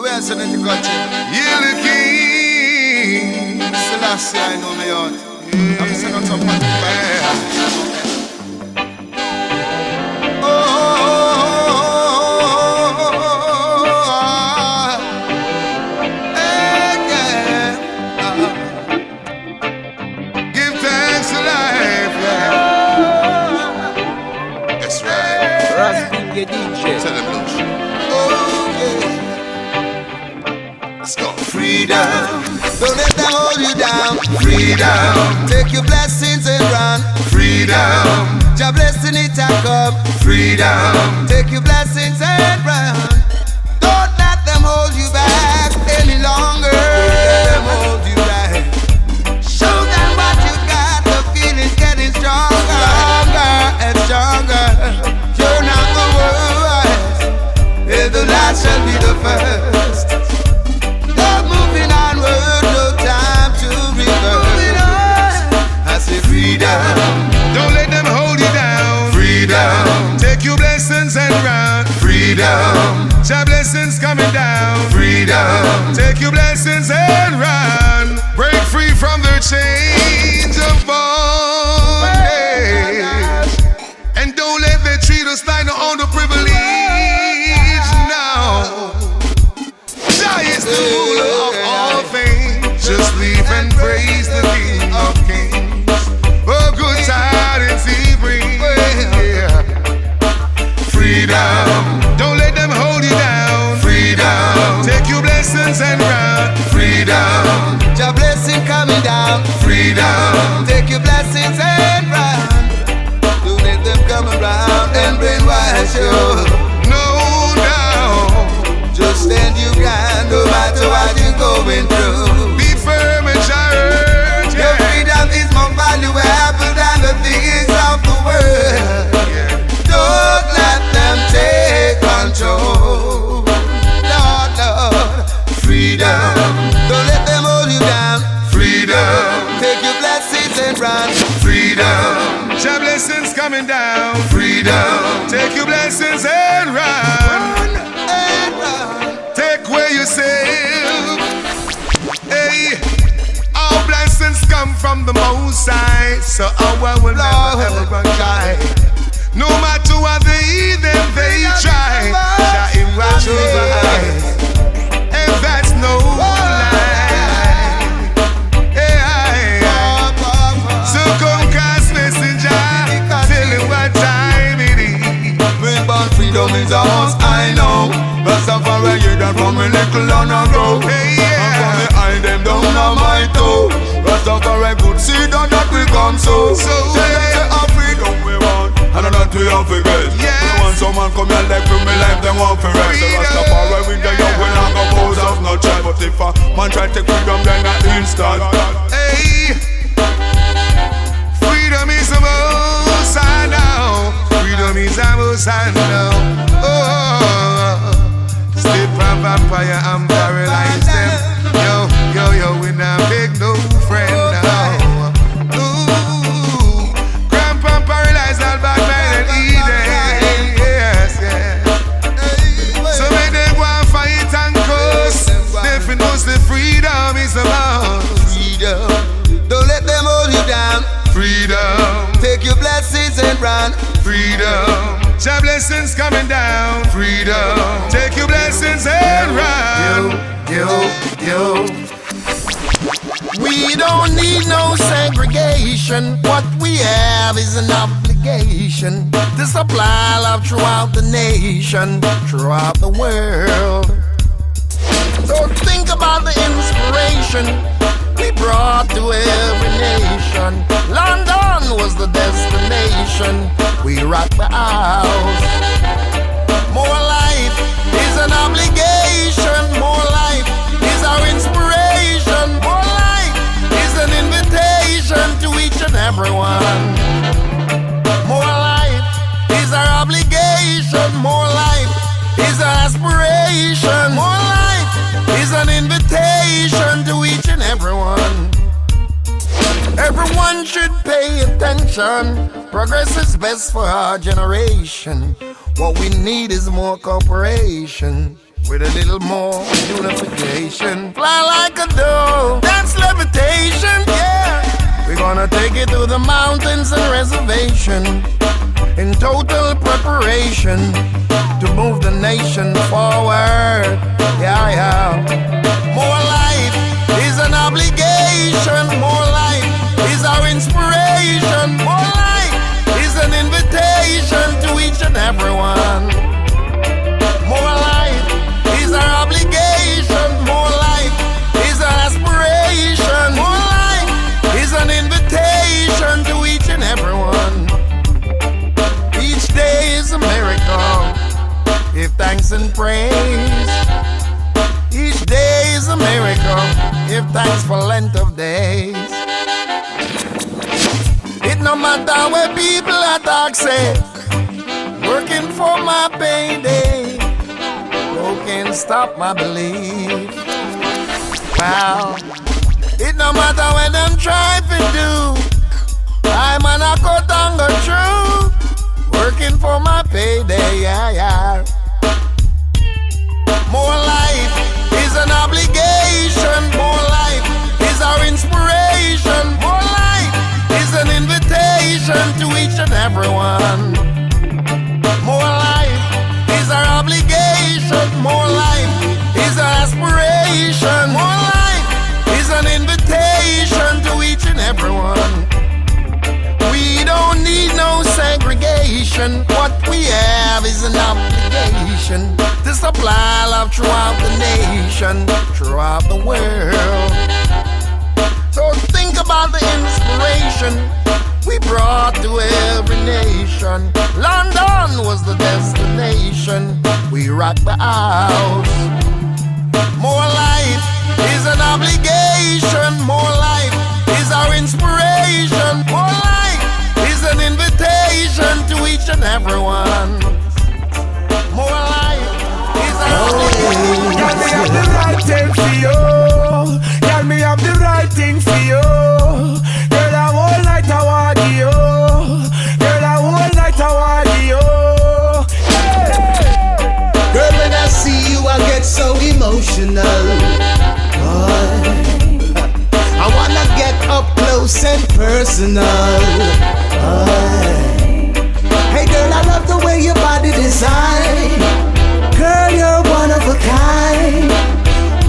we are sending to Kutchie. You're the king. Selassie, I know me out. I'm sending some fun. Give thanks to life, yeah. That's right. Rasputin DJ. Tell them, Lucian. Let's go. Freedom, don't let them hold you down. Freedom, take your blessings and run. Freedom, your blessing it and come. Freedom, take your blessings and run. Don't let them hold you back any longer. Let them hold you back. Show them what you got. The feeling's getting stronger, stronger and stronger. You're not the worst, and the last shall be the first. Freedom, don't let them hold you down. Freedom, take your blessings and run. Freedom, your blessings coming down. Freedom, take your blessings and run. Break free from the chains of bondage, and don't let them treat us like no underprivileged. No, Jah is the ruler of all things. Just leave and praise the King of Kings. Good tidings he brings, yeah. Freedom, don't let them hold you down. Freedom, take your blessings and run. Freedom, your blessing coming down. Freedom, take your blessings and run. Don't let them come around and brainwash you. No, no, just stand your ground no matter what you're going through. Be firm and sure. Your freedom is more valuable than the things of the world. Don't let them take control. Lord, Lord. Freedom, don't let them hold you down. Freedom, take your blessings and run. Freedom, your blessings coming down. Freedom, take your blessings and run. Run and run. Take away yourself. Hey. All blessings come from the Most High, so our will never ever run dry. No matter what the heathen they try, Jah in watch over eyes, and that's no lie. Hey, so come cast messenger, tell him what time it is. Bring back freedom is ours, I know. But so far away you done from a little on a go. Hey, yeah. And them down on my toe. Rastafari good seed and that we come so say a freedom we want, and that we have to get. Yes. We want someone come here like from me life, they want for rest. Rastafari with the young, we not go pose off no try. But if a man try to take freedom, then that instant. Hey, freedom is the most I know. Freedom is the most I know. Oh, step from vampire and paralyze them. Yo, yo, yo, we not big no friend now. Ooh, grandpa paralyzed all back man and Eden. Yes, yes. So when they go and fight and cuss, they knows the freedom is about. Freedom, don't let them hold you down. Freedom, take your blessings and run. Freedom, your blessings coming down. Freedom, take your blessings and run. Yo. We don't need no segregation. What we have is an obligation to supply love throughout the nation, throughout the world. So think about the inspiration we brought to every nation. London was the destination. We rocked the house. More life is an obligation. More life is our inspiration. More life is an invitation to each and every one. More life is our obligation. More life is our aspiration. More life is an invitation to each and every one. Everyone should pay attention. Progress is best for our generation. What we need is more cooperation. with a little more unification. Fly like a dove, that's levitation, yeah. We're gonna take it to the mountains and reservation in total preparation to move the nation forward, yeah, yeah. More life is an obligation, more life is our inspiration, more life is an invitation to each and every one. More life is our obligation, more life is our aspiration, more life is an invitation to each and every one. Each day is a miracle, give thanks and praise. Each day is a miracle, give thanks for length of days. It no matter where people attack, say, working for my payday. Who can stop my belief? Wow. It no matter what them try to do, I'm an Akotanga true. Working for my payday, yeah, yeah. More life is an obligation, more life is our inspiration, more life is an invitation to each and every one. More life is our obligation, more life is our aspiration, more life is an invitation to each and every one. We don't need no segregation, what we have is an obligation to supply love throughout the nation, throughout the world. So think about the inspiration we brought to every nation. London was the destination, we rocked the house. More life is an obligation, more life is our inspiration, more life is an invitation to each and every one. More life is our obligation. Can me have the right thing for you? Can me have the right thing for you? Girl, I whole night I want you. Girl, I whole night I want you. Girl, when I see you, I get so emotional. Boy, I wanna get up close and personal. Hey girl, I love the way your body design. Girl, you're one of a kind.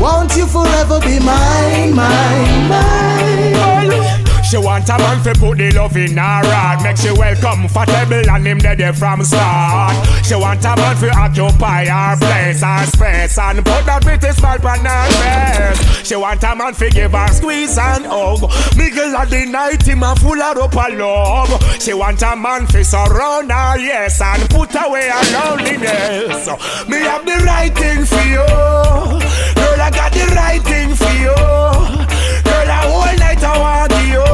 Won't you forever be mine, mine, mine? She want a man fi put the love in her heart, make she well comfortable and him there from start. She want a man fi occupy her place and space and put that pretty smile on her face. She want a man fi give her squeeze and hug. Middle of the night him a full of up her love. She want a man fi surround her, yes, and put away her loneliness. Me have the right thing for you, girl. I got the right thing for you, girl. I whole night I want you.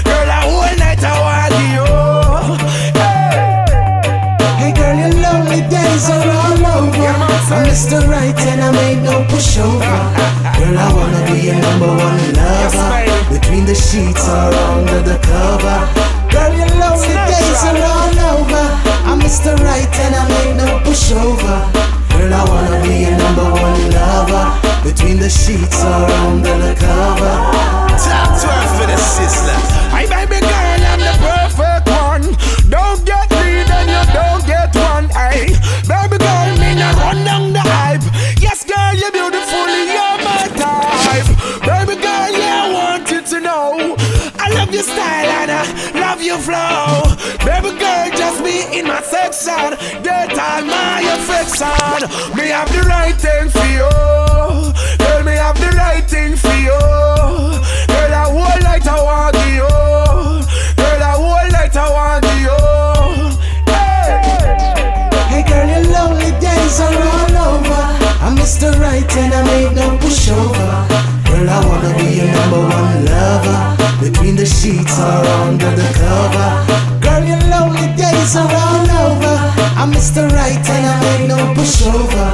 Girl, I whole night I want you. Hey girl, your lonely days are all over. I'm Mr. Right and I made no pushover. Girl, I wanna be your number one lover. Between the sheets or under the cover. Girl, your lonely days are all over. I'm Mr. Right and I made no pushover. Girl, I wanna be your number one lover. Between the sheets or under the cover. Top 12 for the Sizzla. Hey baby girl, I'm the perfect one. Don't get me, then you don't get one. Hey, baby girl, me not run down the hype. Yes girl, you're beautiful, you're my type. Baby girl, yeah, I want you to know I love your style and I love your flow. Baby girl, just be in my section. Get all my affection. Me have the right thing for you. Girl, me have the right thing for you. Girl, I whole night I want you. Girl, I whole night I want you. Hey girl, your lonely days are all over. I'm Mr. Right and I made no pushover. Girl, I wanna be your number one lover. Between the sheets or under the cover. Girl, your lonely days are all over. I'm Mr. Right and I made no pushover.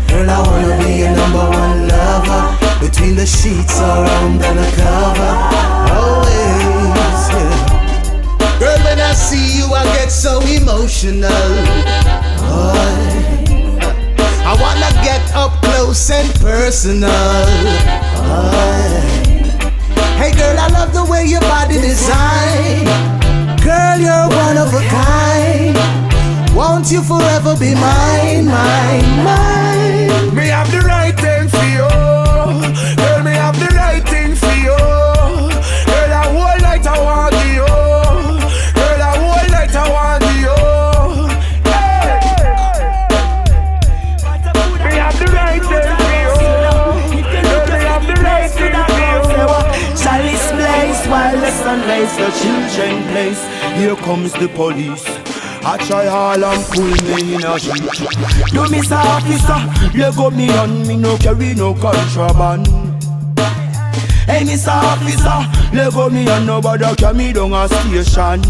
Girl, I wanna be your number one lover. Between the sheets or under the cover. Always, yeah. Girl, when I see you, I get so emotional. Boy, I wanna get personal. Hey girl, I love the way your body design. Girl, you're one of a kind. Won't you forever be mine, mine, mine? Me have the right thing for you. Girl, me have the right thing for you. Girl, I whole night I want you. Girl, I whole night I want you. Hey. Me have the right thing for you. Girl, me have the right thing for you. Chalice blaze while the sun lays the children place. Here comes the police. I try all and pull me in a sheet. Do me say officer, you got me on, me no carry no contraband. Hey Mr. Officer, you got me on, nobody carry me down a station.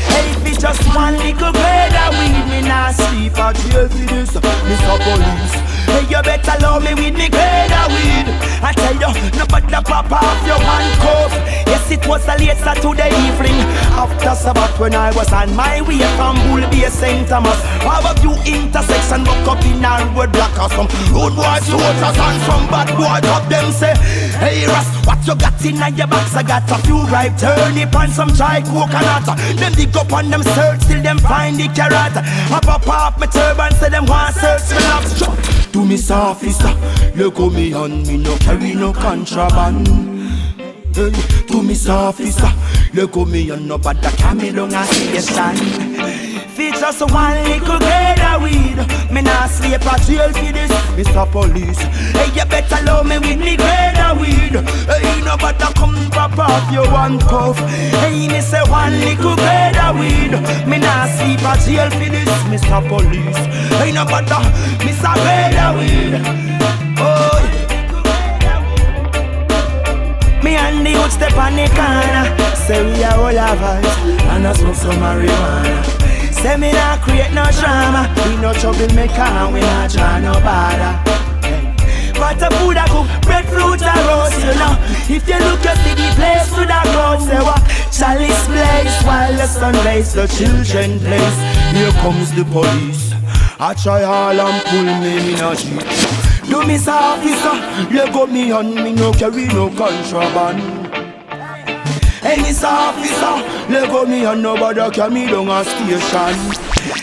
Hey, if it's just one little grade of weed, me not sleep at jail for this, Mr. Police. Hey, you better love me with me grade of weed. I tell you, nobody pop off your handcuff. Yes, it was a late Saturday evening after Sabbath when I was on my way from Bullby St. Thomas. How a few intersection woke up in our road block or some road boy soldiers and some bad boy top them say, hey Ras, what you got in your box? I got a few ripe turnip and some dry coconut. Them dig up on them search till them find the carrot. I pop off my turban say them want search me lobster. To me officer, you go me on, me no carry no contraband. Hey, to me officer, you go me on, no but the camel don't a station. Features one little grade of weed. Me not sleep at jail for this, Mr. Police. Hey, you better love me with me grade of weed. Hey, nobody come pop off your one cuff. Hey, me say one little grade of weed. Me not sleep at jail for this, Mr. Police. Hey, nobody, Mr. Grade of weed. Oh, me and the youth step on the corner. Say we are all our vibes and I smoke some marijuana. Say me not create no drama. We no troublemaker and we not try no bother. But a food I cook, breadfruit and roast, you know. If you look at the place to the crowd, say what? Chalice blaze while the sun lays the children place. Here comes the police. I try all and pull me in a jeep. Do me say officer, you got me on, me no carry no contraband. Hey, Mr. Officer, you got me on, nobody carry me down a station.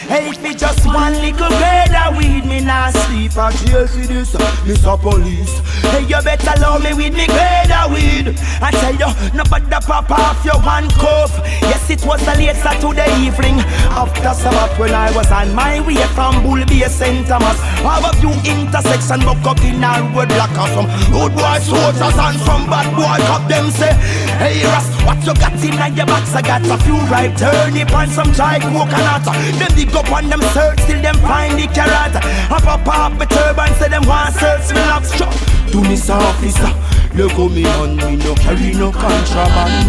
Hey, if it's just one little grade of weed, me not sleep at jail for this, Mr. Police. Hey, you better love me with me grade of weed. I tell you, nobody pop off your one cuff. Yes, it was a late Saturday evening after Sabbath when I was on my way from Bullby St. Thomas. Have a few intersection buck up in our road block or some road boy soldiers and some bad boy cop them say, hey Ras, what you got in your box? I got a few ripe turnip and some dry coconut. Them dig up on them search till them find the carrot. I pop off my turban say them want search me lobster. To me officer, you go me on, me no carry no contraband.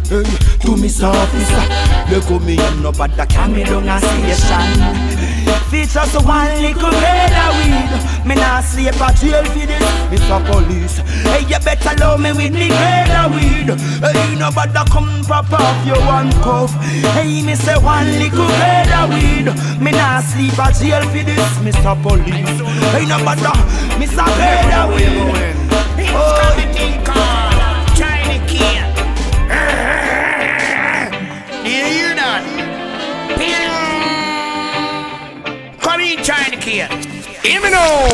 Hey, to me officer, you go me on, no but the camel down a station. Features one little grade of weed. Me not sleep at jail for this, Mr. Police. Hey, you better love me with me grade of weed. Hey, nobody come pop off your one cuff. Hey, me say one little grade of weed. Me not sleep at jail for this, Mr. Police. Hey, nobody, Mr. Grade of weed. Oh, Chiney K. Do you hear that? Come in, Chiney K. Hear me now.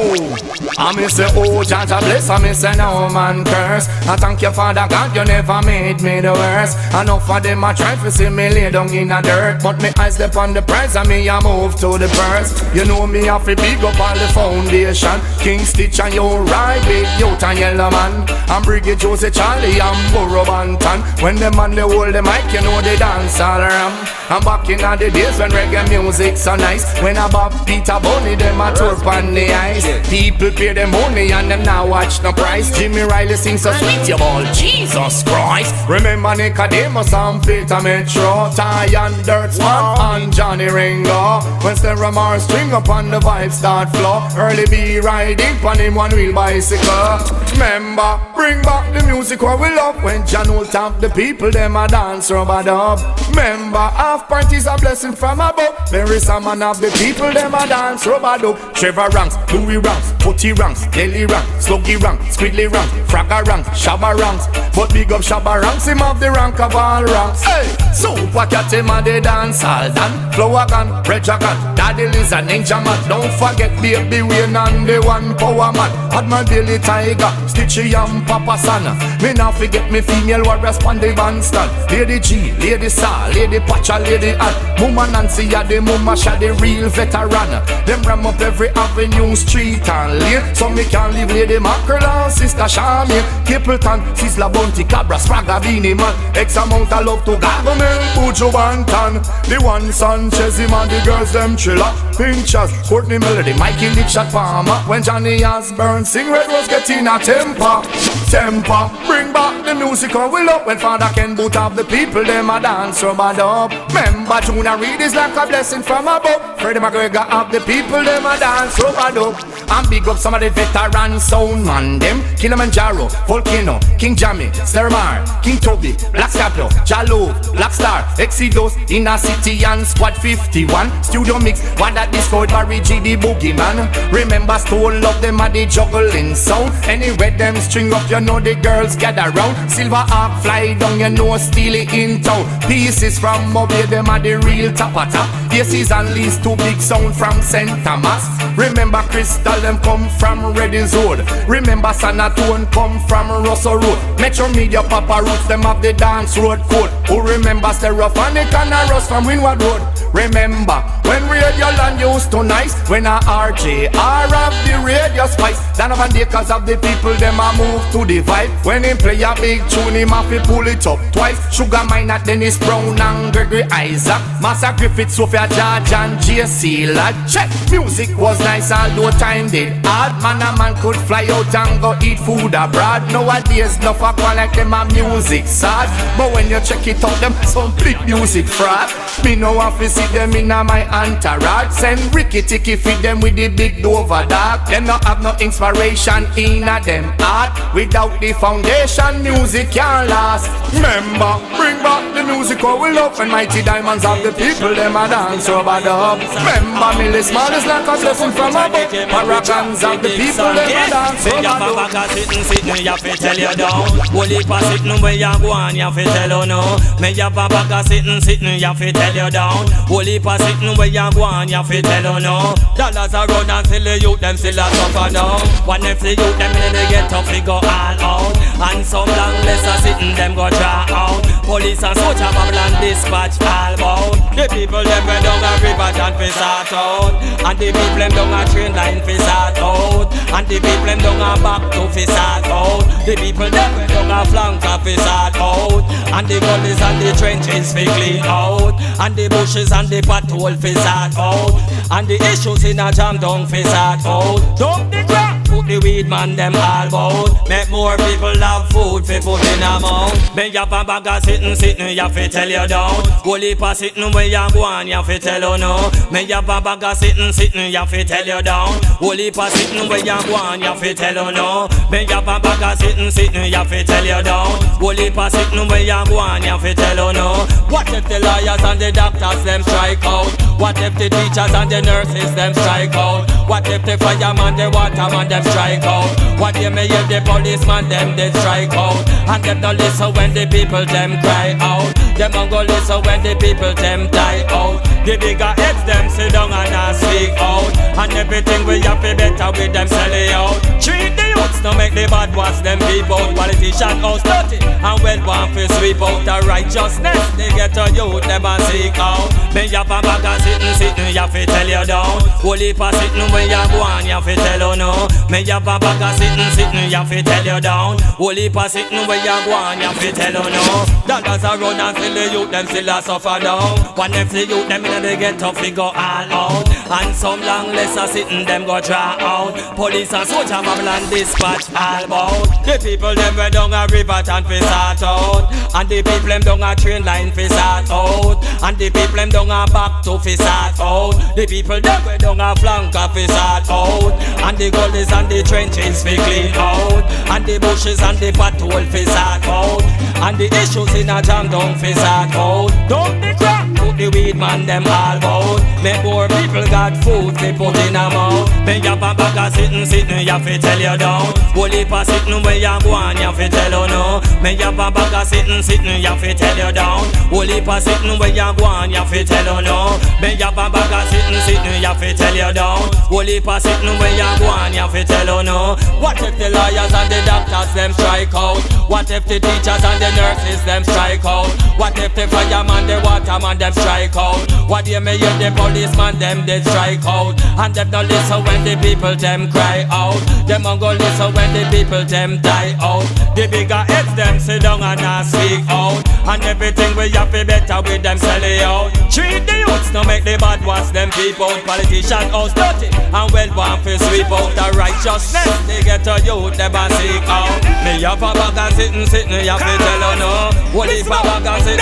I me say, oh, Ginjah bless, I me say, no man curse. I thank you, Father God, you never made me the worst. Enough of them a try to see me lay down in the dirt, but me eyes step on the prize and me a move to the purse. You know me have to big up all the foundation. King Stitch and you right, big youth and yellow man. And Brigade Josie Charlie and Burro Banton. When them man they hold the mic, you know they dance all around. I'm back in the days when reggae music so nice. When I Bob Peter Bunny, them a tour on the ice. People pay them money and them now watch no price. Jimmy Riley sings so sweet, you all Jesus Christ. Remember Nicodemus and Peter Metro, Ty and Dirt Swamp and Johnny Ringo. When Sarah Mars string up on the vibe start flow. Early be riding on him one wheel bicycle. Remember, bring back the music what we love. When John will tap the people, them a dance rubber dub. Remember, half parties a blessing from above. There is some man of the people, them a dance rubber dub. Trevor Ranks, Louis Ranks, Footy ranks, daily rank, sluggy rank, squiddly rank, fragga rank, shabba ranks. But big up shabba ranks, him have the rank of all ranks. Hey, super cat him and the dance hall dan. Flower gun, red jacket, daddy lizard, ninja man. Don't forget baby Wayne and the one Powerman. Had my daily tiger, Stitchy and Papa Sana. Me now forget me female warriors on the bandstand. Lady G, Lady Sa, Lady Pacha, Lady Ann. Mama Nancy ya the mama sha the real veteran. Them ram up every avenue, street and lane. So me can leave Lady Mackerel and Sister Charmaine. Capleton, Sizzla Bounty, Cabra, Spragga, Beanie Man. X amount of love to government, Pujo Bantan. The one Sanchez, him and the girls them chiller. Pinchers, Courtney Melody, Mikey Lipshot Palmer. When Johnny Osbourne sing Red Rose get in a temper. Temper, bring back the music and we love. When Father Ken boot up the people, them a dance rubber up. Remember Tuna Reid is like a blessing from above. Freddie McGregor have the people, them a dance rubber up. And big up some of the veteran sound man them. Kilimanjaro, Volcano, King Jammy, Stermar, King Toby, Black Scapio, Jalo, Black Star, Exodus, Inner City and Squad 51. Studio Mix, what that disco with Barry G, the boogeyman. Remember Stone Love them at the juggling sound. Anyway them string up, you know the girls gather round. Silver Arc fly down, you know Steely in town. Pieces from Mobile, them at the real top of top. This is at least two big sound from St. Thomas. Remember Crystal, them come from Reddy's Road. Remember Sanatone come from Russell Road. Metro Media Papa Roots, them have the dance road code. Who remember Stereophonic and a Russ from Windward Road? Remember when radio land used to nice. When a RJR have the radio spice. Donovan Acres of the people, them a move to the vibe. When him play a big tune, him have to pull it up twice. Sugar Mine at Dennis Brown and Gregory Isaac. Master Griffith, Sophia George and JC Lad. Check, music was nice although time did hard. Man a man could fly out and go eat food abroad. Nowadays no fuck one like them a music sad. But when you check it out, them some big music fraud. Me no want to see them in a my entourage. Send Ricky Ticky feed them with the big Dover dog. Them not have no inspiration in a them art. Without the foundation, music can't last. Remember, bring back the music how we love. And Mighty Diamonds of the people, them a dance over dub. Remember, Millie Small is like a blessing from above. Paragons of the people, them a dance over dub. Sitting, you fi tell you down. Holy pa sitting where you go on, you fi tell you no. Me ya babaga sitting, you fi tell you down. Holy pa sitting where you go on, you fi tell you no. Dollars are run and still the youth them still a suffer down. One if the youth them they get tough, they go all out. And some long less are sitting, them go draw out. Police and soldier bubble and dispatch all bout. The people them went down a river and fi sort out. And the people them down a train line fi sort out. And the people them down a back to fi sort out. The people them went down a flank fi sort out. And the gullies and the trenches fi clean out. And the bushes and the patrol fi sort out. And the issues in a jam down fi sort out. Dump the crap, put the weed man them all bout. Make more people have food fi put in a mouth. Me have a bag of sitting, you fi tell you down. Holy pa sitting where you go on, you fi tell you no. Me have a bag of sitting, you fi tell you down. Holy pa sitting where you go on, you fi tell you no. Me have a bag of sitting, you fi tell you down. Holy pa sitting where you go on, you fi tell you no. What if the lawyers and the doctors them strike out? What if the teachers and the nurses them strike out? What if the fireman, the waterman them strike out? What if me hear the policeman them they strike out? And them don't listen when the people them cry out. Them don't go listen when the people them die out. The bigger heads them sit down and speak out. And everything we have to better with them sell it out. Treat the youths to make the bad ones them people. Politician house dirty and well want to sweep out the righteousness. They get a youth never seek out. Me have a bag of sitting, you fi tell you down. Holy pa sitting where you go on, you fi tell you no. Me have a bag of sitting, you fi tell you down. Holy pa sitting where you go on, you fi tell you no. Dollars are run and still the youth them still a suffer down. One if the youth them in they get tough, they go all out. And some long less are sitting, them go draw out. Police and soldier bubble and dispatch all bout. The people them went down a river and fi sort out. And the people them down a train line fi sort out. And the people them down a back to fi sort out. The people them went down a flank fi sort out. And the gullies and the trenches fi clean out. And the bushes and the patrol fi sort out. And the issues in a jam down fi sort out. Dump the crap, put the weed man them all bout. Make more people got food fi put in a mouth. Me ya pa bagga sitting, ya fi tell you down. Whole heap a sitting where you go on, ya fi tell you no. Me ya pa bagga sitting, ya fi tell you down. Whole heap a sitting where you go on, ya fi tell you no. Me ya pa bagga sitting, ya fi tell you down. Whole heap a sitting where you go on, ya fi tell you no. What if the lawyers and the doctors them strike out? What if the teachers and the nurses them strike out? What if the fireman, the waterman them strike out? What do you mean the policeman them they strike out? And them don't listen when the people them cry out. Them don't go listen when the people them die out. The bigger heads them sit down and not speak out. And everything we have to better with them sell it out. Treat the youths to make the bad ones them peep out. Politicians house dirty and well want to sweep out the righteousness. They get to youth never seek out. Me have a bag and sitting, you have to tell you no. What if a bag and sitting,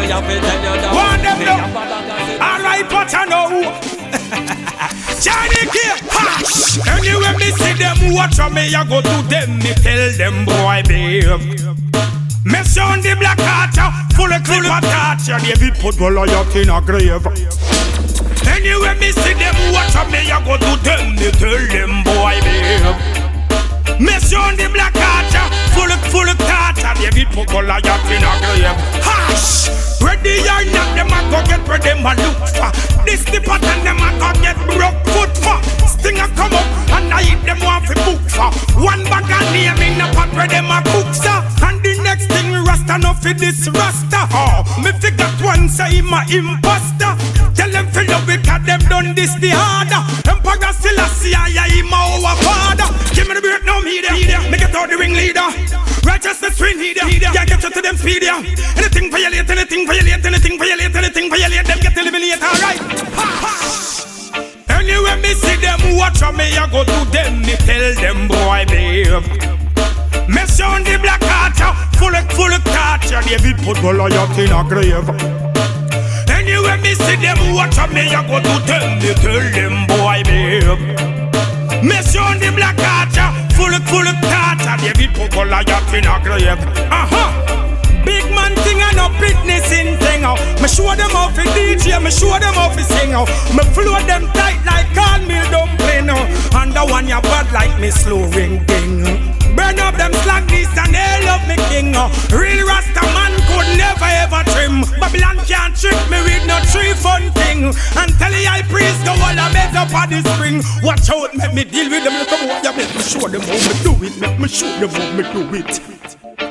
you have to tell you no. Alright, but I know Chiney K, hash. Anyway, me see them watch on me, I go to them, me tell them, boy, babe. Me sound the black heart, full of torture. David put Goliath in a grave. Anyway, me see them watch on me, I go to them, me tell them, boy, babe. Me sound the black heart, full of torture. David put Goliath in a grave. Hash. Ready or not, them a go get where them a look for. This the pattern them a go get broke foot for. Stinger come up and I eat them one for book for. One bag of name in the pot where them a cook sir. And the next thing rasta no for this rasta. Oh, me figure one say him a imposter. Tell them fill up because them done this the harder. Emperor still a see I him our father. Give me the beat now me there. Make it out the ringleader. Righteousness twin leader. Yeah, get you to them speed ya. Anything violate, anything violate, them get eliminated, alright? Anyway, me see them watch on me, I go to them, me tell them, boy, babe. Me sound the black heart, full of torture, David put Goliath in a grave. Anyway, me see them watch on me, I go to them, me tell them, boy, babe. Me sound the black heart, full of torture, David put Goliath in a grave. Big man thing and no business in thing out. Me show them how to DJ, me show them how to sing out. Me flow them tight like cornmeal dumpling out. And the one you bad like me slow ring ding. Burn up them slackness and they love me king. Real Rasta man could never ever trim. Babylon can't trick me with no tree fun thing. And tell the high priest go all the beds up at the spring. Watch out, make me deal with them little boy. You make me show them how me do it. Make me show them how me do it.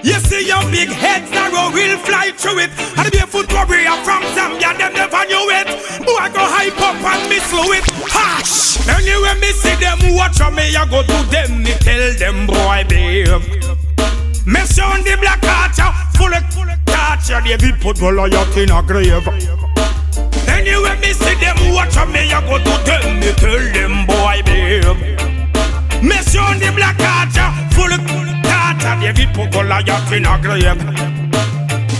You see your big heads narrow will fly through it. And the barefoot warrior from Zambia, them never knew it. Boy go hype up and me slow it. Hash! Anyway me see them watch on me, I go to them, me tell them, boy babe. Me sound the black heart, full of torture. David put Goliath in a grave. Anyway me see them watch on me, I go to them, me tell them, boy babe. Me sound the black heart, full of torture. David put Goliath in a grave.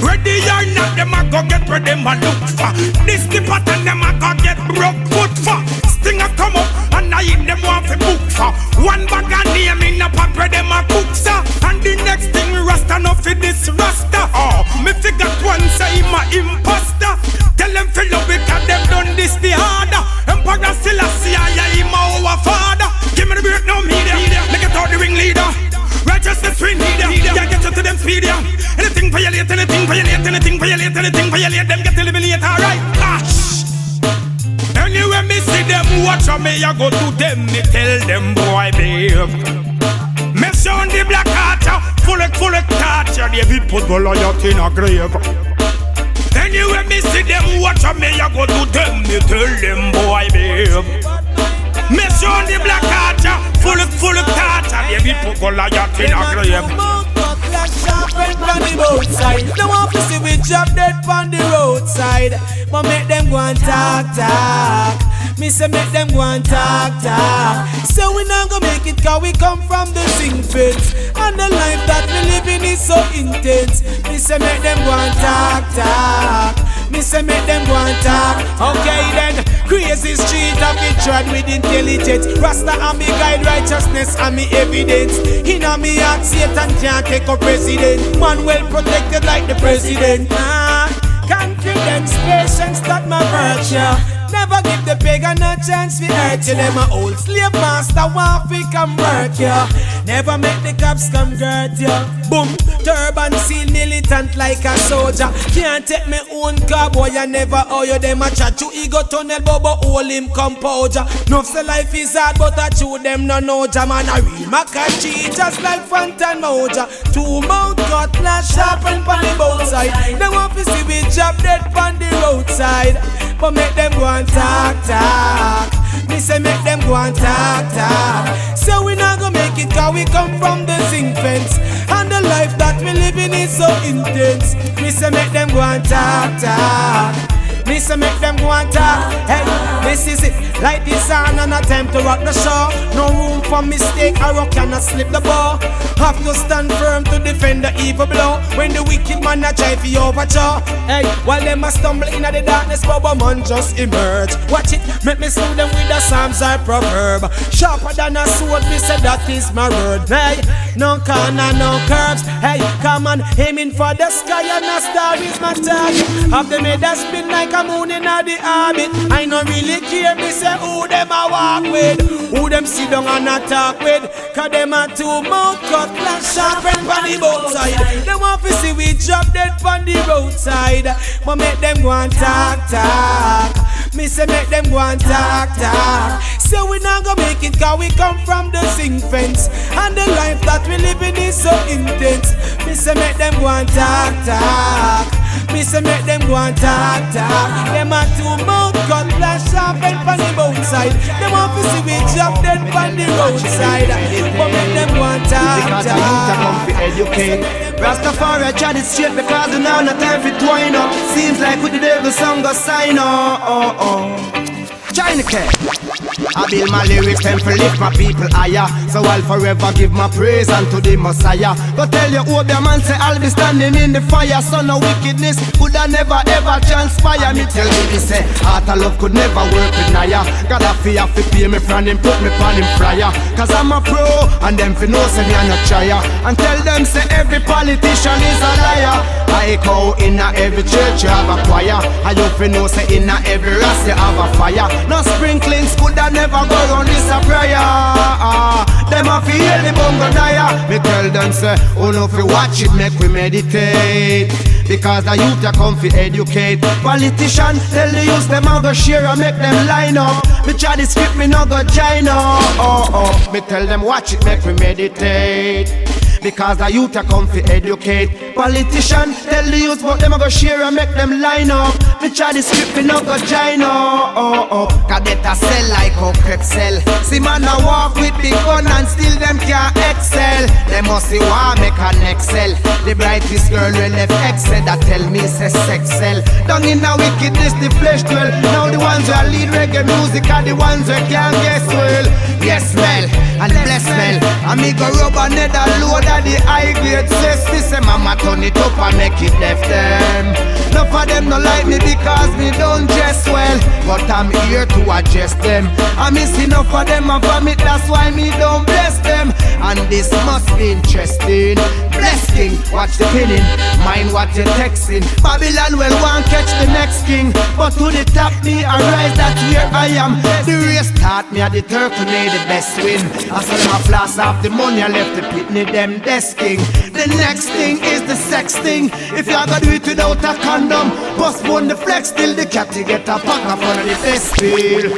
Ready or not, them a go get where them a look for. This the pattern them a go get broke foot for. Stinger come up and I eat them one for book for. One bag of name in a pot where them a cook sir. And the next thing rasta no for this rasta. Oh, me figure one say him a imposter. Tell them fill up because them done this the harder. Emperor still a see I him our father. Give me the beat now me there. Make it out the ringleader. Righteousness twin leader. Yeah, get you to them speed ya. Anything violate, them get eliminated, alright? Ash! Anyway, me see them watch on me, I go to them, me tell them, boy, babe. Me sound the black heart, full of torture. David put Goliath in a grave. Anyway, me see them watch on me, I go to them, me tell them, boy, babe. Me sound the black heart, full of torture. David put Goliath in a grave. Like sharp and on the roadside. No one to see we drop dead on the roadside. But make them go and talk. Me say make them go and talk. So we not gonna make it cause we come from the zinc fence. And the life that we living is so intense. Me say make them go and talk. Me say make them go and talk. Okay then, crazy street of it tried with intelligence. Rasta and me guide, righteousness and me evidence. Inna me heart, Satan can't take a president. Man well protected like the president. Confidence, patience, that my virtue. Never give the pagan a chance to hurt you. Them a old slave master want fi come work you. Never make the cops come guard you. Boom, turban seal militant like a soldier. Can't take me own car, boy, I never owe you. Them a chat you ego tunnel, Bubba hold him composure. No say life is hard, but I chew them no know. Man a real Kutchie, just like Fantan Moja. 2 mouth cutlass sharpen pon the both side. They want to see we chop dead pon the roadside. But make them go and talk. Me say make them go and talk. So we not gonna make it cause we come from the zinc fence. And the life that we living is so intense. Me say make them go and talk. Me say make them go and talk. Hey, this is it. Light this on and a time to rock the show. No room for mistake, a rock cannot slip the ball. Have to stand firm to defend the evil blow. When the wicked man a try for overthrow. Hey, while them a stumble in the darkness, Bubba man just emerge. Watch it, make me slew them with the psalms or proverb. Sharper than a sword, me say that is my word. Hey, no corner, no curves. Hey, come on, aiming for the sky and a star is my target. Have them made a spin like a moon in the orbit. I don't really care, me say who them a walk with, who them sit down and a talk with. Cause them a 2 mouth cutlass sharpen pon the both side. They want to see we drop dead pon the roadside. But make them go and talk. Me say make them go and talk. So we not gonna make it cause we come from the zinc fence. And the life that we living is so intense. Me say make them go and talk. Me say make them go and talk. Them a 2 mouth cutlass sharpen pon the both side. They want to see we drop dead pon the roadside. But make them go and talk. Because the youth are come to educate. Rastafari tried it straight because we now not time for twine up. Seems like with the devil song go sign up. Chiney K. I build my lyrics, them for lift my people higher. So I'll forever give my praise unto the Messiah. Go tell you, Obia man say I'll be standing in the fire. So no wickedness could I never ever transpire. Me tell you this, heart of love could never work with Naya. God a fear fi pay me friend him, put me pan him fryer. Cause I'm a pro, and them fi know say me a no tryer. And tell them say every politician is a liar. I go in a every church you have a choir. And you fi know say in a every ras you have a fire. No sprinklings could I never go round this a prayer. Them a feel the bungo dire. Me tell them say, oh no fi watch it, make we meditate. Because the youth a come fi educate. Politician tell the youth them a go share and make them line up. Me try the script me no go join up. Me tell them watch it, make we meditate. Because the youth a come fi educate. Politician tell the youth but them a go share and make them line up. Me try the script me no go join up. Cause that a sell like how crepe sell. See man a walk with big gun and still them can't excel. Them must see why make an excel. The brightest girl will left excel that tell me say sex sell. Down in a wickedness the flesh dwell. Now the ones who lead reggae music are the ones who can't guess well. Yes smell and bless smell. And me go rub a nether load of the high grade cess. Me say mama turn it up and make it left them. None of them no like me because me don't dress well. But I'm here to address them. I miss enough of them and vomit, that's why me don't bless them. And this must be interesting. Blessing, watch the pinning, mind what you're texting. Babylon will want catch the next king. But to the top me arise, that's where I am. The race taught me at the turtle made the best win. I saw them a floss off the money, I left the pitney them desking. The next thing is the sex thing. If you gonna do it without a condom, postpone the flex till the cat to get a pack up on the best feel.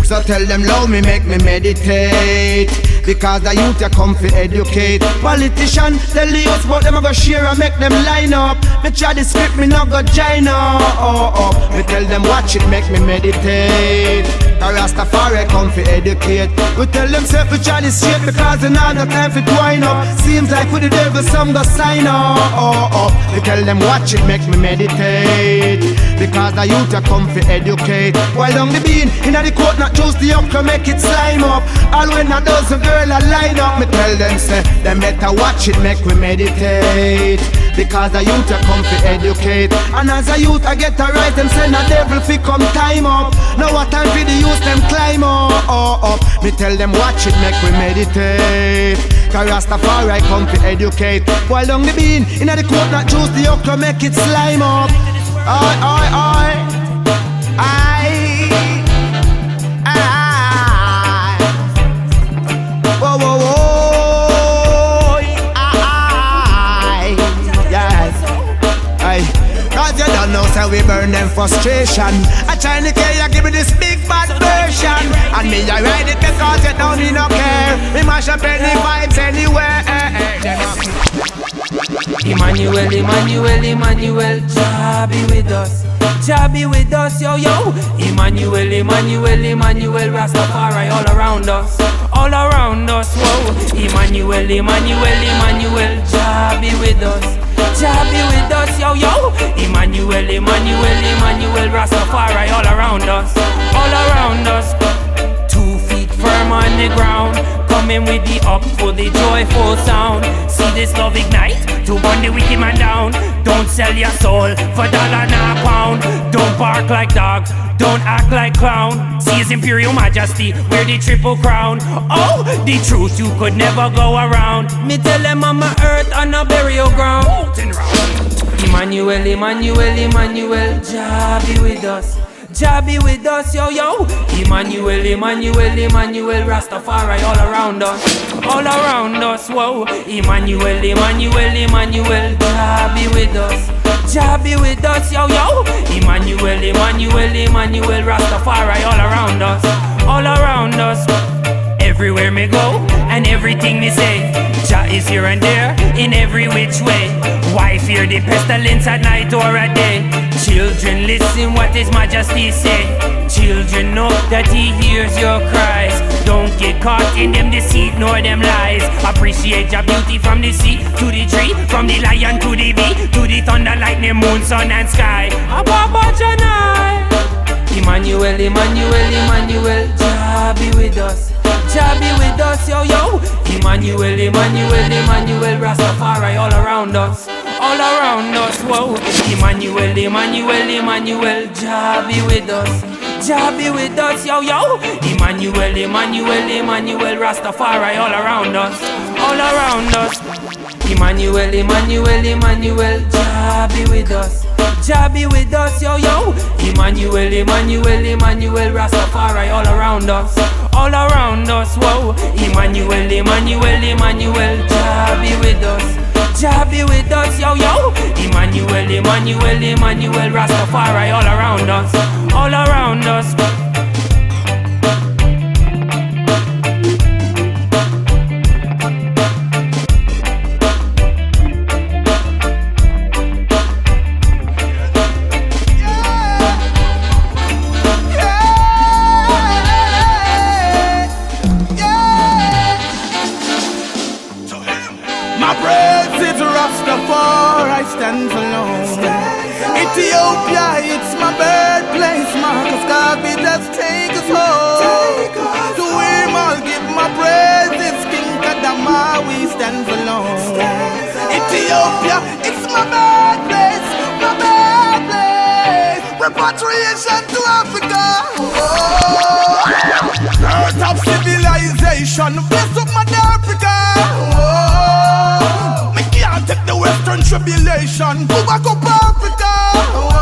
So tell them love me, make me meditate. Because the youth a come fi educate. Politician tell the youth but them a go share and make them line up. Me try the script me no go join up. Me tell them watch it, make me meditate. The Rastafari come fi educate. We tell them say we try the straight because they not no time fi twine up. Seems like with the devil some go sign up. We tell them watch it, make me meditate. Because the youth a come fi educate. While down the bean inna the court not choose the okra make it slime up. All when a dozen girl a line up. Me tell them say them better watch it, make we meditate. Because the youth a come fi educate. And as a youth I get a right, them send a devil fi come time up. Now what time fi the youth them climb up. Me tell them watch it, make we meditate. Cause Rastafari come fi educate. While down the bean inna the court not choose the okra make it slime up. I burn them frustration. A Chiney K, you give me this big bad version, and me I ride it because you don't need no care. Me mash up any vibes anywhere. Emmanuel, Emmanuel, Emmanuel, Jah be with us. Jah be with us, yo, yo. Emmanuel, Emmanuel, Emmanuel, Rastafari all around us. All around us, whoa. Emmanuel, Emmanuel, Emmanuel, Jah be with us. Jah be with us, yo, yo. Emmanuel, Emmanuel, Emmanuel, Rastafari all around us. All around us. 2 feet firm on the ground, coming with the up for the joyful sound. See this love ignite to burn the wicked man down. Don't sell your soul for dollar nor pound. Don't bark like dogs, don't act like clown. See his imperial majesty, wear the triple crown. Oh, the truth you could never go around. Me tell them I'm a earth on a burial ground. Emmanuel, Emmanuel, Emmanuel, Jah be with us. Jah be with us, yo, yo. Emmanuel, Emmanuel, Emmanuel, Rastafari all around us. All around us, whoa. Emmanuel, Emmanuel, Emmanuel, Jah be with us. Jah be with us, yo, yo. Emmanuel, Emmanuel, Emmanuel, Rastafari all around us. All around us. Everywhere me go and everything me say, Jah is here and there in every which way. Why fear the pestilence at night or at day? Children, listen what His Majesty say. Children, know that He hears your cries. Don't get caught in them deceit nor them lies. Appreciate your beauty from the sea to the tree, from the lion to the bee, to the thunder, lightning, moon, sun and sky. Ababa Janai. Emmanuel, Emmanuel, Emmanuel, Jah be with us. Jah be with us, yo, yo. Emmanuel, Emmanuel, Emmanuel, Rastafari all around us. All around us, whoa. Emmanuel, Emmanuel, Emmanuel, Jah be with us. Jah be with us, yo, yo. Emmanuel, Emmanuel, Emmanuel, Rastafari all around us. All around us. Emmanuel, Emmanuel, Emmanuel, Jah be with us. Jah be with us, yo, yo. Emmanuel, Emmanuel, Emmanuel, Rastafari all around us. All around us, whoa. Emmanuel, Emmanuel, Emmanuel, Jah be with us. Jah be with us, yo, yo. Emmanuel, Emmanuel, Emmanuel, Rastafari all around us. All around us. Rastafari stands alone. Ethiopia, it's my birthplace. Marcus Garvey just take us home. To him I'll give my praises. King Kadamawi stands alone. Ethiopia, it's my birthplace. My birthplace. Repatriation to Africa. Oh. Earth of civilization. Bless up my Africa. Oh. Take the Western tribulation, go back up Africa. Oh,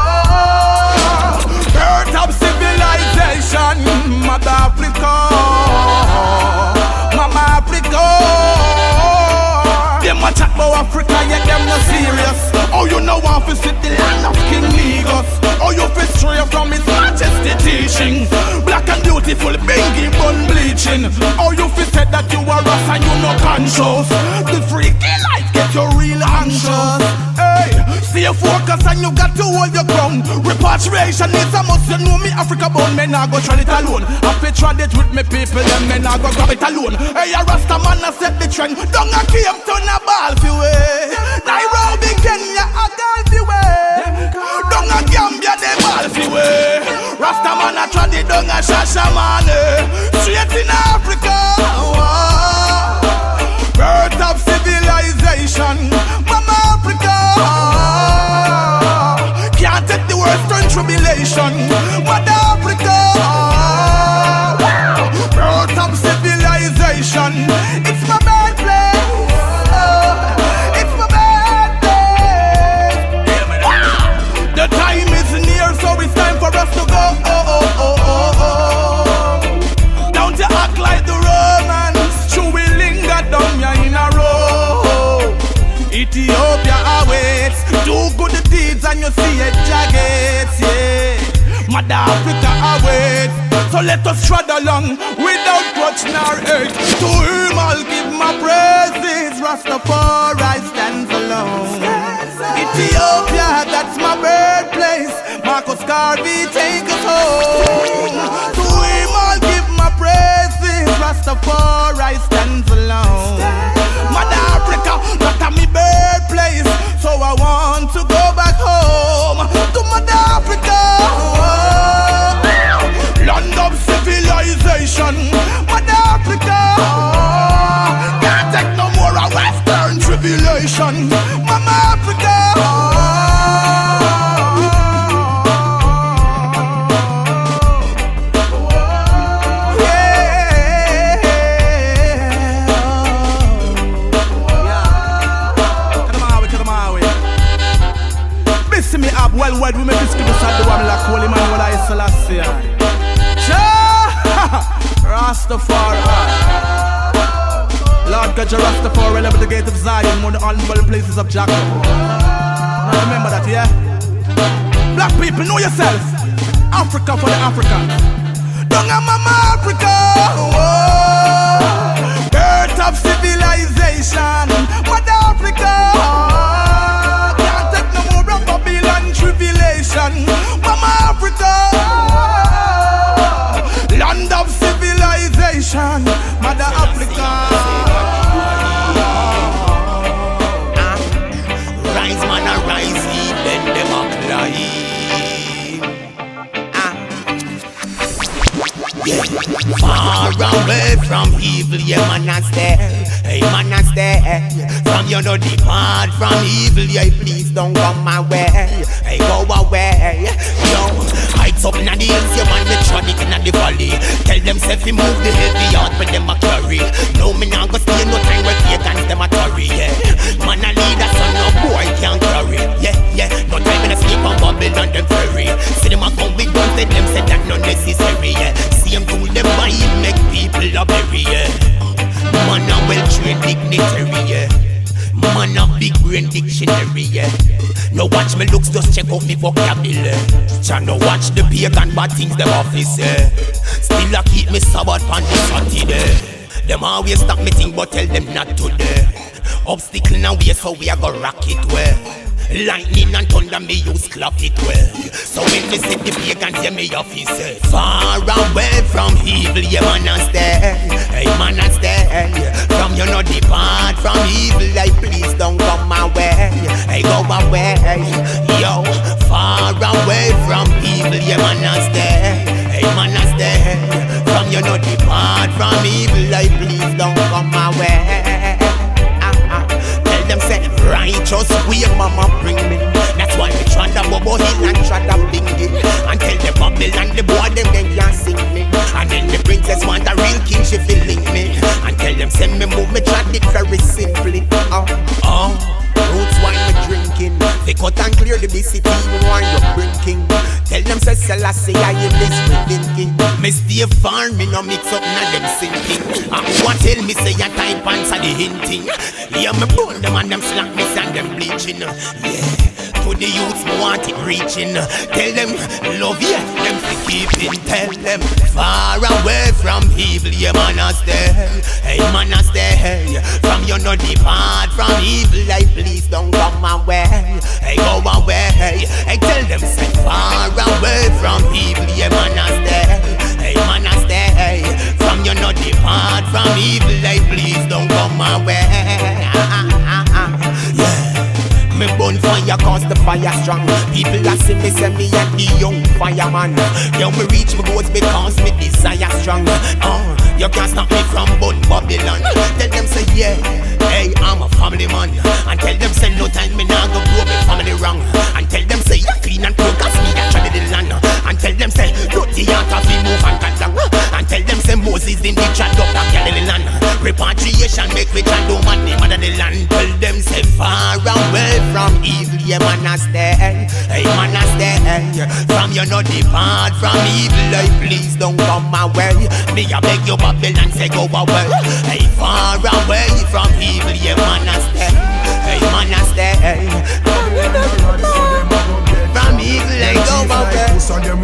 earth of civilization, Mother Africa, Mama Africa. Them a chat about Africa, yet them not serious. Oh, you know want to sit the land of King Negus. Oh, you feel stray from His Majesty teaching. Black and beautiful, bingy bun bleaching. Oh, you feel said that you are us and you no conscious. The freaky life get you real anxious. Hey, stay focused and you got to hold your ground. Repatriation is a must. You know me Africa born, men I go try it alone. I fi try it with me people, them men I go grab it alone. Hey, a Rasta man I set the trend. Don't I came to a ball fi way. Nairobi, Kenya, a girl fi way. Don't I Gambia, they ball fi way. Rasta man I try it, don't I Shasha man. Straight in Africa. Birth of civilization, Mama Africa. Can't take the Western tribulation, Mother Africa. Birth of civilization, it's my birthplace. It's my birthplace. The time is near, so it's time for us to go. Don't you act like the Romans, true will linger down ya in a row. Ethiopia awaits, do good deeds and you see it jagged, yeah. Mother Africa awaits, so let us trod along without grudge nor hate. To him I'll give my praises, Rastafari stands alone. Ethiopia, that's my birthplace, Marcus Garvey, take us home. To him I'll give my praises, Rastafari stands alone. Mother Africa, that's my birthplace, so I want to go back home to Mother Africa. Land of civilization, Mother Africa. Can't take no more of Western tribulation, Mama Africa. Well, we make this give us the one like Holy Emmanual, Selassie. Rastafari. Lord God, Rastafari, level the gate of Zion, one of the honorable places of Jacob. Now remember that, yeah? Black people, know yourself. Africa for the Africans. Don't have Mama Africa. Whoa. Birth of civilization, Mother Africa. Tribulation, Mama Africa, land of civilization, Mother Africa. Rise, man, rise, then them up lie. Far away from evil, yeah, man, I stay. Hey, man, I stay. From you no depart from evil, yeah, please don't come my way. Hey, go away. Yo, heights up in the hills, yeah, man, they tronic in the valley. Tell them self move the heavy out, but them a carry. No, me nah go stay no time where pagans them a tarry, yeah. Man, a leader, son, no boy can't carry. Yeah, yeah, no time in a sleep on Babylon, them ferry. See them a come with guns, let them say that no necessary, yeah. See them do them by it, make people a bury, yeah. Man a well-trained dignitary, yeah. Man a big brain dictionary, yeah. No watch me looks, just check out me vocabulary. Try no watch the pagan bad things them office, yeah. Still a keep me Sabbath on the Saturday. Them always stop me think but tell them not today. Obstacle now way so we a go rock it well. Lightning and thunder me use clap it well. So when me say the pagans yeah me office far away from evil, yeah man a stay. Hey man a stay. From you no depart from evil, like please don't come my way. Hey go away. Yo, far away from evil, yeah man a stay. Hey man a stay. From you no depart from evil, like please don't come my way. Tell them say righteous way mama bring me. That's why we try to Bubba Hill and try to bling it. And tell the Babylon the boy them they can't sing me. And then the princess want a real king she feeling me. And tell them send me move me try it very simply. Roots wine me drinking. They cut and clear the city wine you drinking. Tell them say Selassie I in this me thinking. Me stay far me no mix up na them sinking. And what tell me say your time pants are the hinting. Yeah me burn them and them slack me and them bleaching. Yeah. To the youths me want it reaching. Tell them love yeah, them to keep it. Tell them far away from evil, yeah man a stay. Hey man a stay. From you no depart from evil, like please don't come my way. Hey go away. Hey tell them say far away from evil, yeah man a stay. Hey man a stay. From you no depart from evil, like please don't come my way. Yeah. Me burn fire cause the fire strong. People a see me say me and the young fireman. Yo me reach my goals because me desire strong. You can't stop me from burn Babylon. Tell them say yeah, hey I'm a family man. And tell them say no time me nah go grow me family wrong. And tell them say you clean and pure cause me a try the land. And tell them say dirty heart of me move and cut down. And tell them say Moses in the chat up and Galilee land. Repatriation make me try do man the mother the land. Tell them say far away from evil, yeah man a stay. Hey man a stay. From you no depart from evil, like please don't come my way. Me a beg you Babylon say go away. Hey far away from evil, yeah man a stay. Hey man a stay.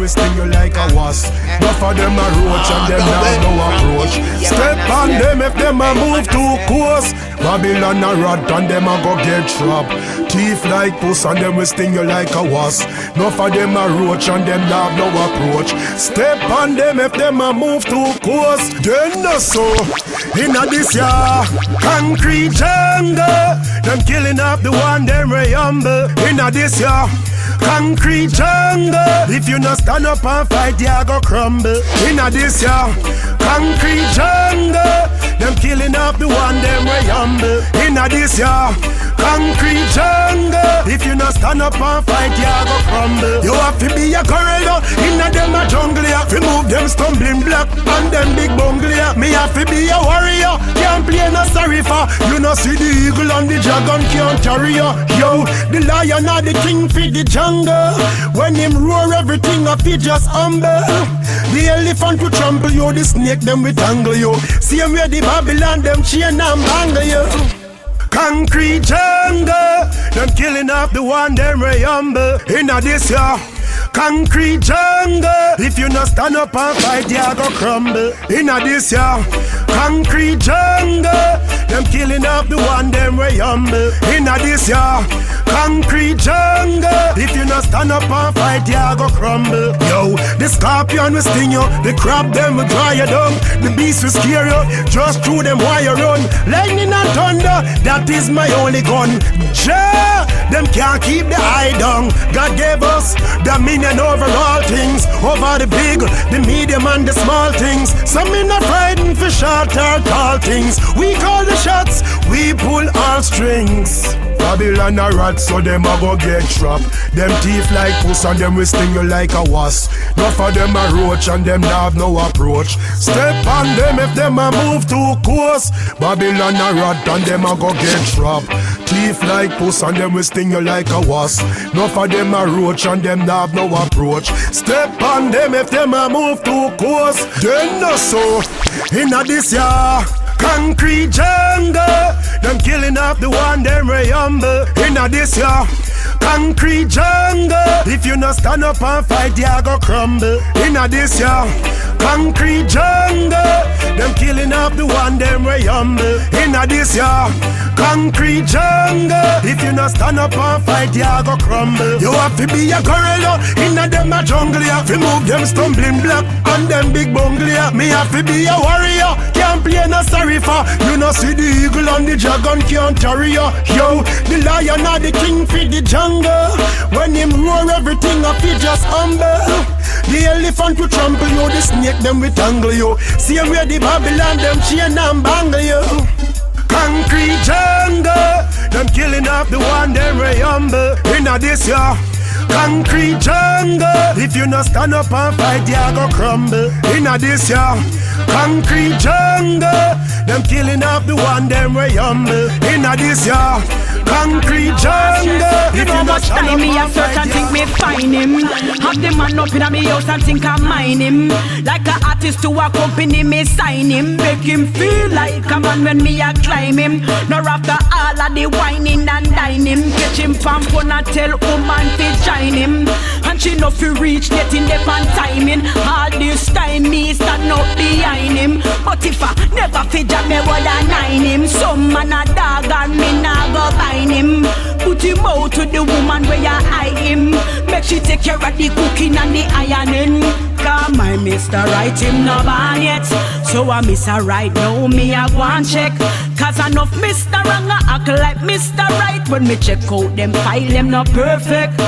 we sting you like a wasp. Enough of them a roach and them have no approach. Step on them if them a move too close. Babylon a rat and them a go get trapped. Teeth like puss and them we sting you like a wasp. Enough of them a roach and them have no approach. Step on them if them a move too close. Then no so inna this ya concrete jungle. Them killing off the one them way humble. Inna this ya concrete jungle. If you not stand up and fight, you go crumble. Inna this ya concrete jungle. Them killing off the one them way humble. Inna this ya concrete jungle. If you not stand up and fight, you go crumble. You have to be a gorilla. Inna them a jungle. You have to move them stumbling block and them big bungle. Me have to be a warrior. Can't play no sorry for. You know see the eagle and the dragon can't carry you. Yo, the lion or the king feed the jungle. When him roar everything up he just humble. The elephant will trample you. The snake them will tangle you. See him where the Babylon them chain and bangle you. Concrete jungle. Them killing off the one them way humble. Inna this ya concrete jungle. If you not stand up and fight, you go crumble. Inna this ya concrete jungle. Them killing off the one them way humble. Inna this ya concrete jungle. If you not stand up and fight, you go crumble. Yo, the scorpion will sting you. The crab them will dry you down. The beast will scare you. Just through them while you run. Lightning and thunder, that is my only gun. Ja, them can't keep the eye down. God gave us dominion over all things. Over the big, the medium and the small things. Some in a frightened for short or tall things. We call the shots, we pull all strings. Babylon a rat, so them a go get trapped. Them teeth like puss and them will sting you like a wasp. Enough of them a roach and them have no approach. Step on them if them a move too close. Babylon a rat and them a go get trapped. Teeth like puss and them will sting you like a wasp. Enough of them a roach and them have no approach. Step on them if them a move too close. Then no so inna this ya concrete jungle. Them killing off the one them way humble. Inna this ya concrete jungle. If you not stand up and fight, you go crumble. Inna this ya concrete jungle. Them killing off the one them way humble. Inna this ya concrete jungle. If you not stand up and fight, you go crumble. You have to be a gorilla. Inna them a jungle. You have to move them stumbling block and them big bungle. Me have to be a warrior. Can't play no sorry for. You know see the eagle and the dragon can't carry you. Yo, the lion or the king feed the jungle. When him roar everything up he just humble. The elephant will trample you. The snake them will tangle you. See where the Babylon them chain and bangle you. Concrete jungle. Them killing off the one them way humble. Inna this ya concrete jungle. If you not stand up and fight, you go crumble. Inna this ya concrete jungle. Them killing off the one them way humble. Inna this ya concrete jungle. You know much time me a search and think me find him. Have the man up in me house and think I mine him. Like a artist to a company me sign him. Make him feel like a man when me a climb him. Nor after all of the whining and dining. Catch him from phone and tell woman to join him. And she know fi reach getting there on timing. All this time me stand up behind him. But if I never fi job me would I nine him. Some man a dog and me nah go bind him. Put him out to the woman where you eye him. Make she take care of the cooking and the ironing. Cause my Mr. Right him no born yet. So I miss a right now me a go and check. Cause enough Mr. Wrong I act like Mr. Right. When me check out them file them not perfect.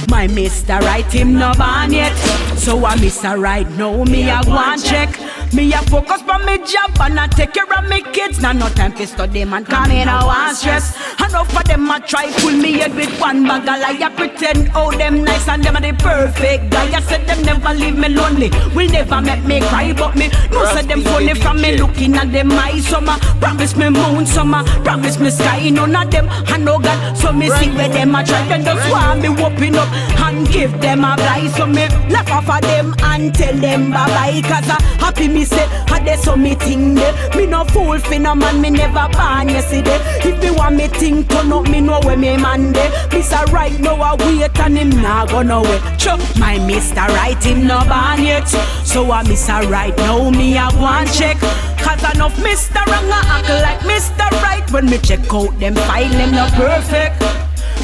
My Mr. Right him no born yet. So I miss a right now me a go and check. Me a focus on me job and I take care of me kids. Now no time to study man, cause me no want stress. Enough of them a try pull me head with one bag of lie. I pretend oh them nice and them are the perfect guy. I said them never leave me lonely, will never make me cry. But me no say them funny from me looking at them eyes. Some a promise me moon, some a promise me sky. None of them I know God, so me see where them a try. Then just want me whooping up and give them a blight. So me laugh off of them and tell them bye bye. Cause I happy me me say, how they so me thing there. Me no fool for no man, me never born yesterday. If me want me thing turn up, me know where me man there. Mr. Right now I wait and him nah go nowhere. Chuck my Mr. Right him no born yet. So I Mr. Right now me I go and check. Cause enough Mr. Wrong I act like Mr. Right. When me check out them file them no perfect.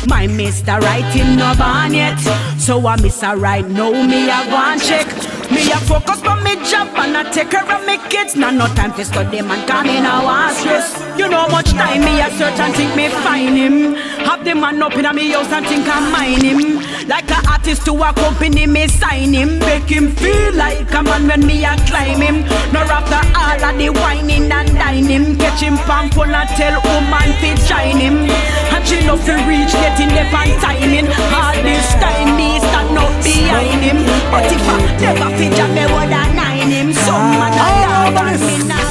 My Mr. Right him no born yet. So I Mr. Right now me I go and check. Me a focus on me job and I take care of me kids. Now no time to study man, come in a want stress. You know much time me a search and think me find him. Have the man up in a me house and think I mine him. Like a artist to a company me sign him. Make him feel like a man when me a climb him. Nor after all of the whining and dining. Catch him pan phone and tell woman to shine him. And she know fi reach getting the pan timing. All this time me stand up behind him. But if I never feature me would I nine him. Some man a love and me not.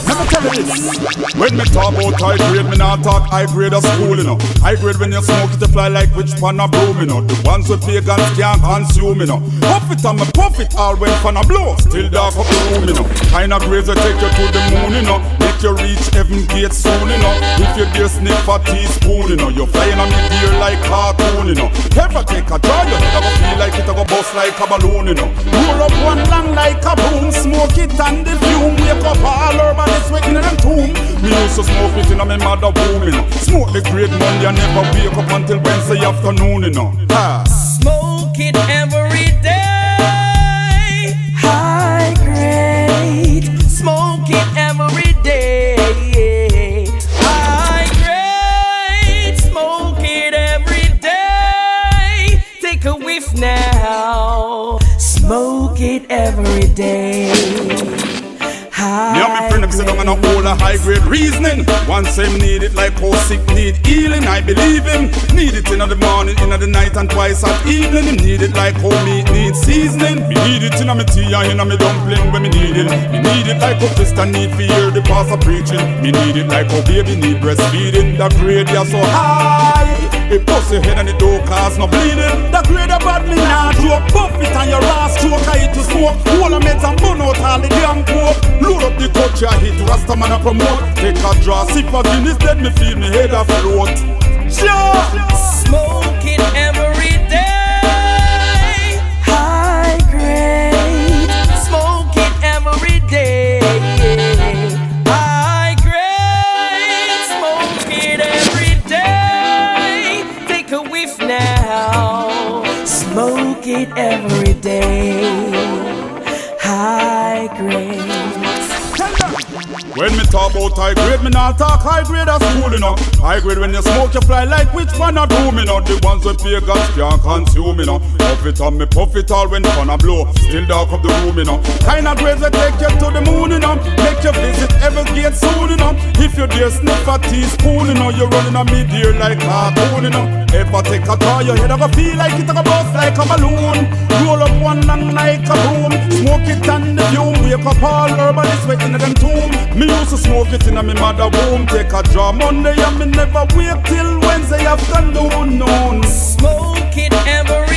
When me talk about high grade, me not talk high grade of school, you know. High grade when you smoke it, you fly like which pan a broom, you know. The ones with pagans can't consume, you know. Puff it and me puff it all when fan a blow. Still dark up the room, you know. Kind of grades that take you to the moon, you know. Make you reach heaven gate soon, you know. If you dare sniff a teaspoon, you know. You're flying on me deer like cartoon, you know. Ever take a drive, you never feel like it, I go bust like a balloon, you know. Roll up one long like a boom, smoke it and the fume. Wake up all urban, it's waking in them tomb. Me used to smoke it in my mother womb, you know. Smoke the great Monday and never wake up until Wednesday afternoon, you know. Smoke it every day. High grade. Smoke it every day. High grade. Smoke it every day. Take a whiff now. Smoke it every day. Yeah, my friend, I'm sitting on a whole of high grade reasoning. Once him need it like how sick need healing. I believe him. Need it in the morning, in the night, and twice at evening. Him need it like how meat needs seasoning. Me need it in my tea and in my dumpling when me need it. Me need it like how Krista need to hear the pastor preaching. Me need it like how baby need breastfeeding. The grade is so high. It push your head and it don't cause no bleeding. The grade of badly now joke. Buff it and your ass choke. I eat to smoke. All the meds and burn out all the damn coke. Load up the Kutchie, I hit Rasta man a promote. Take a draw, sip a Guinness, then me feel me head afloat. Sure. Smoke it every day. High grade. Smoke it every day. High grade. Smoke it every day. Take a whiff now. Smoke it every day. High grade. When me talk about high grade, me not talk high grade as school, you know. High grade when you smoke, you fly like which one a broom, you know. The ones with pagans can't consume, you know. Puff it and me puff it all when fun a blow. Still dark up the room, you know. Kind of grades that take you to the moon, you know. Make you visit Heaven's Gate soon, you know. If you dare sniff a teaspoon, you know. You're running on me dear like cartoon, you know. Ever take a toy, your head ever feel like it a bust like a balloon. Roll up one long like a broom. Smoke it and the fume. Wake up all urban, it's waiting in them tomb. Me used to smoke it in my mother womb. Take a draw Monday and me never wait till Wednesday afternoon. Smoke it every